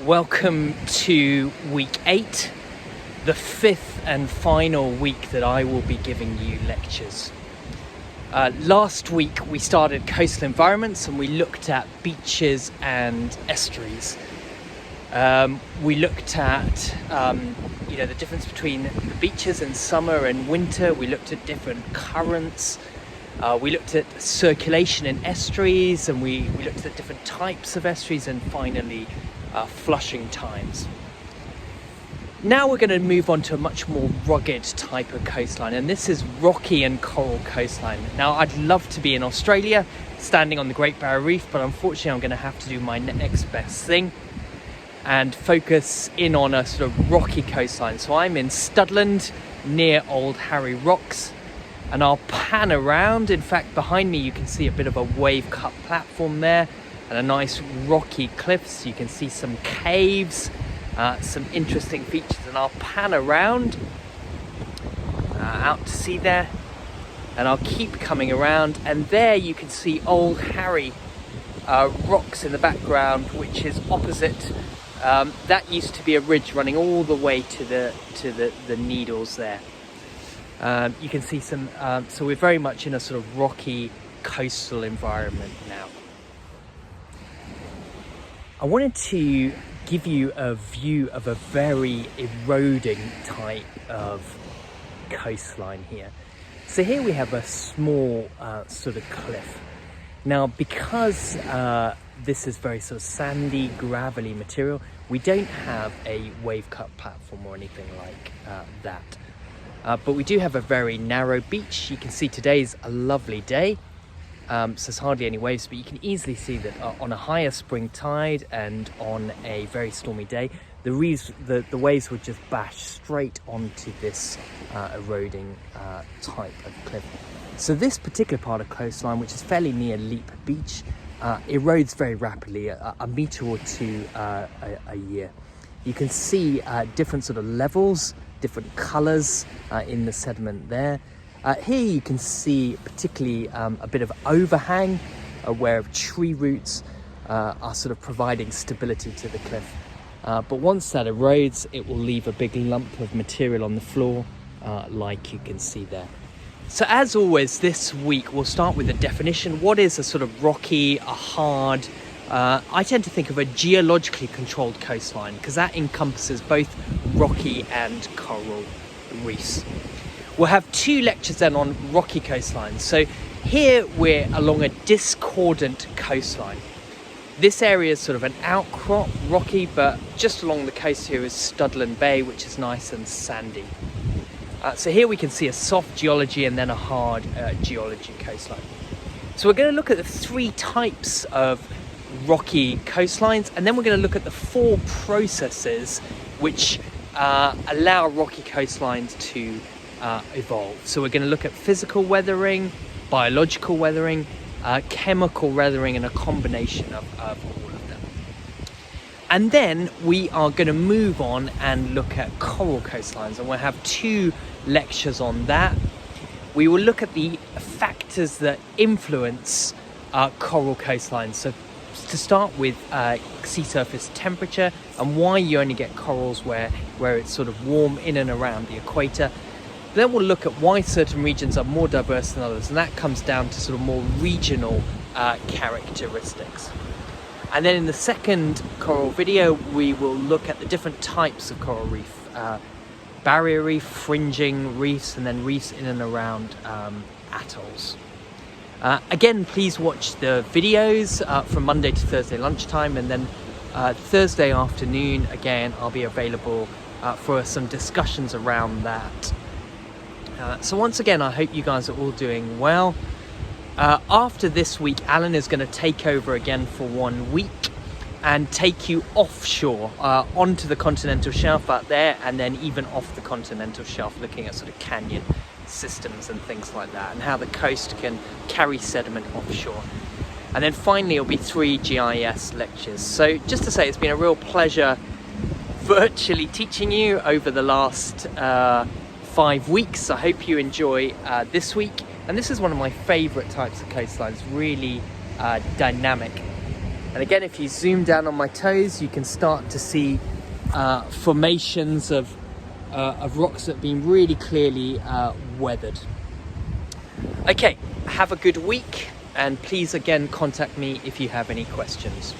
Welcome to week 8, the 5th and final week that I will be giving you lectures. Last week we started coastal environments and we looked at beaches and estuaries. We looked at the difference between the beaches in summer and winter. We looked at different currents. We looked at circulation in estuaries, and we looked at different types of estuaries, and finally flushing times. Now we're going to move on to a much more rugged type of coastline, and this is rocky and coral coastline. Now I'd love to be in Australia standing on the Great Barrier Reef, but unfortunately I'm going to have to do my next best thing and focus in on a sort of rocky coastline. So I'm in Studland near Old Harry Rocks, and I'll pan around. In fact, behind me you can see a bit of a wave cut platform there and a nice rocky cliffs. You can see some caves, some interesting features, and I'll pan around out to sea there, and I'll keep coming around, and there you can see Old Harry Rocks in the background, which is opposite. That used to be a ridge running all the way to the Needles there. You can see some, so we're very much in a sort of rocky coastal environment now. I wanted to give you a view of a very eroding type of coastline here. So here we have a small sort of cliff. Now, because this is very sort of sandy, gravelly material, we don't have a wave cut platform or anything like that. But we do have a very narrow beach. You can see today's a lovely day. So there's hardly any waves, but you can easily see that on a higher spring tide and on a very stormy day, the waves would just bash straight onto this eroding type of cliff. So this particular part of coastline, which is fairly near Leap Beach, erodes very rapidly, a metre or two a year. You can see different sort of levels, different colours in the sediment there. Here you can see particularly a bit of overhang where tree roots are sort of providing stability to the cliff. But once that erodes, it will leave a big lump of material on the floor like you can see there. So as always, this week we'll start with a definition. What is a sort of rocky, a hard, I tend to think of a geologically controlled coastline, because that encompasses both rocky and coral reefs. We'll have 2 lectures then on rocky coastlines. So here we're along a discordant coastline. This area is sort of an outcrop, rocky, but just along the coast here is Studland Bay, which is nice and sandy. So here we can see a soft geology and then a hard geology coastline. So we're going to look at the 3 types of rocky coastlines, and then we're going to look at the 4 processes which allow rocky coastlines to evolve. So we're going to look at physical weathering, biological weathering, chemical weathering, and a combination of all of them. And then we are going to move on and look at coral coastlines, and we'll have 2 lectures on that. We will look at the factors that influence coral coastlines. So to start with sea surface temperature and why you only get corals where it's sort of warm in and around the equator. Then we'll look at why certain regions are more diverse than others, and that comes down to sort of more regional characteristics. And then in the second coral video, we will look at the different types of coral reef, barrier reef, fringing reefs, and then reefs in and around atolls. Again, please watch the videos from Monday to Thursday lunchtime, and then Thursday afternoon, again, I'll be available for some discussions around that. So once again, I hope you guys are all doing well. After this week, Alan is going to take over again for 1 week and take you offshore onto the continental shelf out there, and then even off the continental shelf, looking at sort of canyon systems and things like that, and how the coast can carry sediment offshore. And then finally it'll be 3 GIS lectures. So just to say, it's been a real pleasure virtually teaching you over the last 5 weeks. I hope you enjoy this week, and this is one of my favorite types of coastlines, really dynamic. And again, if you zoom down on my toes, you can start to see formations of rocks that have been really clearly weathered. Okay, have a good week, and please again contact me if you have any questions.